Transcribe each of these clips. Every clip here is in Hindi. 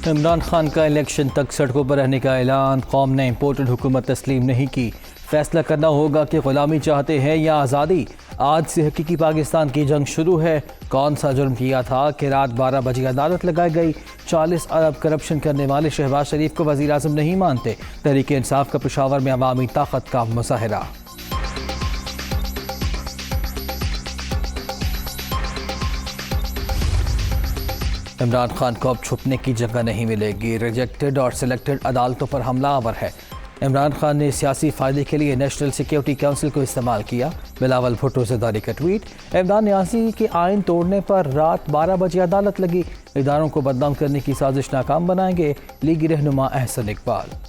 इमरान खान का इलेक्शन तक सड़कों पर रहने का ऐलान। कौम ने इम्पोर्टेड हुकूमत तस्लीम नहीं की। फैसला करना होगा कि ग़ुलामी चाहते हैं या आज़ादी। आज से हकीकी पाकिस्तान की जंग शुरू है। कौन सा जुर्म किया था कि रात 12 बजे अदालत लगाई गई। 40 अरब करप्शन करने वाले शहबाज शरीफ को वज़ीर आज़म नहीं मानते। तहरीक इंसाफ का पेशावर में अवामी ताकत का मुजाहरा। इमरान खान को अब छुपने की जगह नहीं मिलेगी। रिजेक्टेड और सिलेक्टेड अदालतों पर हमलावर है। इमरान खान ने सियासी फ़ायदे के लिए नेशनल सिक्योरिटी काउंसिल को इस्तेमाल किया। बिलावल भुट्टो जरदारी का ट्वीट। इमरान न्यासी के आइन तोड़ने पर रात 12 बजे अदालत लगी। इदारों को बदनाम करने की साजिश नाकाम बनाएंगे लीगी रहनुमा अहसन इकबाल।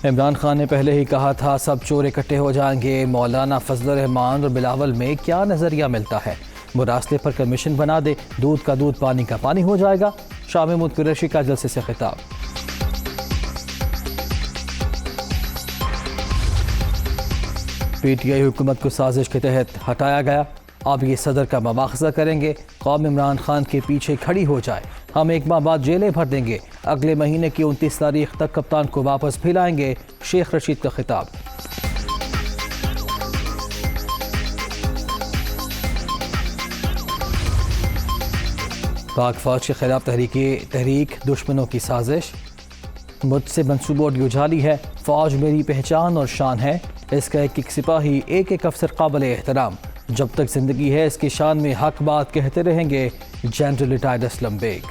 इमरान खान ने पहले ही कहा था सब चोर इकट्ठे हो जाएंगे। मौलाना फजलुर रहमान और बिलावल में क्या नज़रिया मिलता है। वो रास्ते पर कमीशन बना दे, दूध का दूध पानी का पानी हो जाएगा। शाह महमूद कुरैशी का जलसे से खिताब। पीटीआई हुकूमत को साजिश के तहत हटाया गया। अब ये सदर का मवाखज़ा करेंगे। कौम इमरान खान के पीछे खड़ी हो जाए। हम एक माह बाद जेलें भर देंगे। अगले महीने की 29 तारीख तक कप्तान को वापस भी लाएंगे। शेख रशीद का खिताब। पाक फौज के खिलाफ तहरीक दुश्मनों की साजिश। मुझसे मंसूबों जाली है। फौज मेरी पहचान और शान है। इसका एक एक सिपाही एक एक अफसर काबिल एहतराम। जब तक जिंदगी है इसकी शान में हक बात कहते रहेंगे जनरल रिटायर्ड असलम बेग।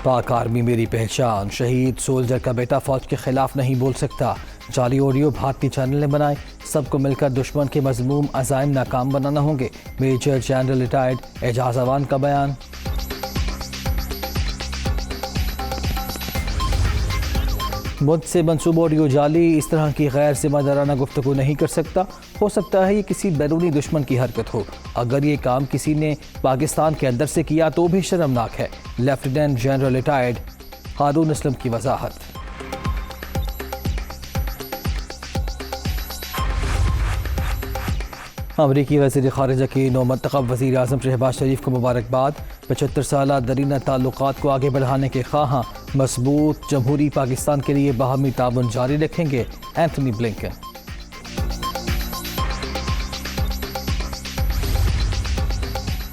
पाक आर्मी मेरी पहचान। शहीद सोल्जर का बेटा फौज के खिलाफ नहीं बोल सकता। जाली ऑडियो भारतीय चैनल ने बनाए। सबको मिलकर दुश्मन के मजमूम अज़ाइम नाकाम बनाना होंगे। Major general retired Ejaz Awan का बयान। मुझसे मंसूबों ऑडियो जाली। इस तरह की गैर जिम्मेदाराना गुफ्तगू नहीं कर सकता। हो सकता है ये किसी बैरूनी दुश्मन की हरकत हो। अगर ये काम किसी ने पाकिस्तान के अंदर से किया तो भी शर्मनाक है। लेफ्टिनेंट जनरल रिटायर्ड हारून असलम की वजाहत। अमरीकी वज़ीर ख़ारिजा की नौमंतखब वज़ीर आज़म शहबाज शरीफ को मुबारकबाद। 75 साला दरीना ताल्लुकात को आगे बढ़ाने के ख्वाहां। मजबूत जमहूरी पाकिस्तान के लिए बाहमी ताबन जारी रखेंगे एंथनी ब्लिंकन।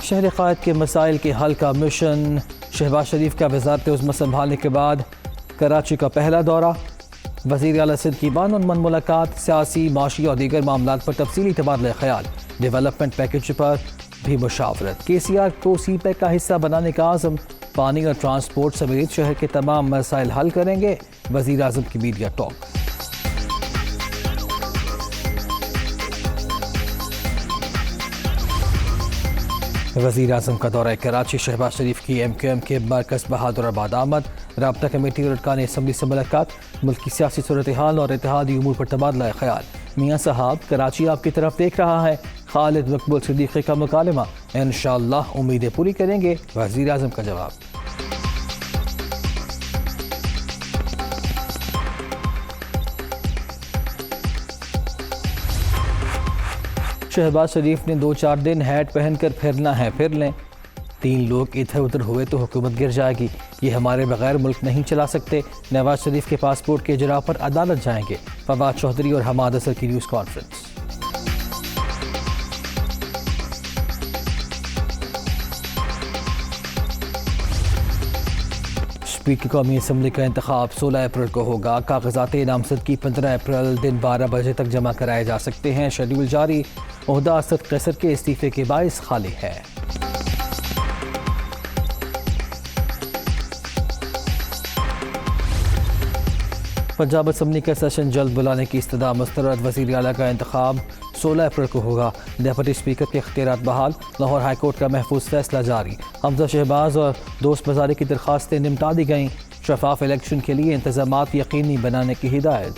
शहर क़ायद के मसाइल के हल का मिशन। शहबाज शरीफ का वज़ारत उज़्मा संभालने के बाद कराची का पहला दौरा। वज़ीर आला सिंध की बान-उन-मन मुलाकात। सियासी, माशी और दीगर मामलात पर तफसीली तबादला ख्याल। डेवलपमेंट पैकेज पर भी मुशावरत। KCR को CPEC का हिस्सा बनाने का आज़म। पानी और ट्रांसपोर्ट समेत शहर के तमाम मसाइल हल करेंगे। वज़ीर आज़म की मीडिया टॉक। वज़ीर आज़म का दौरा कराची। शहबाज शरीफ की MQM के मरकज़ बहादुराबाद आमद। राब्ता कमेटी और अरकान असम्बली से मुलाकात। मुल्क की सियासी सूरत हाल और इत्तेहादी उमूर पर तबादला ख्याल। मियाँ साहब कराची आपकी तरफ देख रहा है। खालिद मकबूल सिद्दीकी का मुकालमा। इंशाअल्लाह उम्मीदें पूरी करेंगे। वज़ीर आज़म का जवाब। शहबाज शरीफ ने 2-4 दिन हैट पहनकर फिरना है, फिर लें। 3 लोग इधर उधर हुए तो हुकूमत गिर जाएगी। ये हमारे बगैर मुल्क नहीं चला सकते। नवाज शरीफ के पासपोर्ट के इजरा पर अदालत जाएंगे। फवाद चौधरी और हमाद असर की न्यूज़ कॉन्फ्रेंस। स्पीकर कौमी असम्बली का इंतखाब 16 अप्रैल को होगा। कागजात नामजद की 15 अप्रैल दिन 12 बजे तक जमा कराए जा सकते हैं। शेड्यूल जारी। ओहदा असद कैसर के इस्तीफे के बाइस खाली है। पंजाब असम्बली का सेशन जल्द बुलाने की इस्तदा मुस्तरद। वज़ीर आला का इंतखाब 16 अप्रैल को होगा। डिप्टी स्पीकर के इख्तियारात बहाल। लाहौर हाई कोर्ट का महफूज फैसला जारी। हमजा शहबाज और दोस्त बजारी की दरख्वास्तें निपटा दी गईं। शफाफ इलेक्शन के लिए इंतजामात यकीनी बनाने की हिदायत।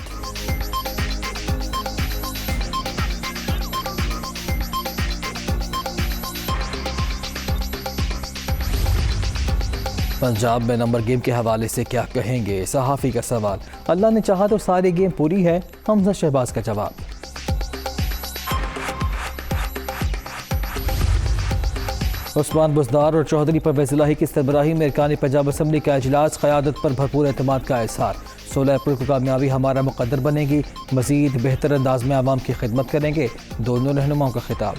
पंजाब में नंबर गेम के हवाले से क्या कहेंगे, सहाफ़ी का सवाल। अल्लाह ने चाहा तो सारी गेम पूरी है, हमजा शहबाज का जवाब। उस्मान बुज़दार और चौधरी परवेज़ इलाही की सरबराही में अरकान पंजाब असम्बली का इजलास, क़यादत पर भरपूर एतमाद का इज़हार। 16 अप्रैल को कामयाबी हमारा मुक़द्दर बनेगी, मज़ीद बेहतर अंदाज में आवाम की खिदमत करेंगे, दोनों रहनुमाओं का खिताब।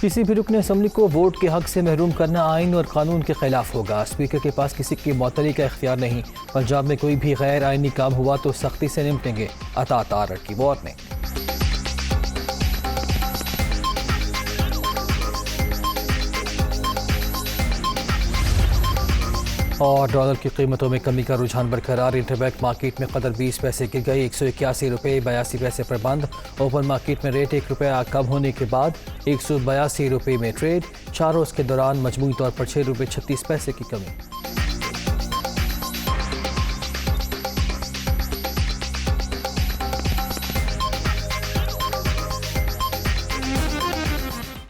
किसी भी रुकन असम्बली को वोट के हक से महरूम करना आइन और कानून के खिलाफ होगा। स्पीकर के पास किसी की मअतली का इख्तियार नहीं। पंजाब में कोई भी गैर आइनी काम हुआ तो सख्ती से निपटेंगे, अता तारड़ की वार्निंग। और डॉलर की कीमतों में कमी का रुझान बरकरार। इंटरबैंक मार्केट में कदर 20 पैसे गिर गई, 181 रुपये 82 पैसे पर बंद। ओपन मार्केट में रेट 1 रुपया कम होने के बाद 182 रुपये में ट्रेड। 4 रोज़ के दौरान मजमूई तौर पर 6 रुपये 36 पैसे की कमी।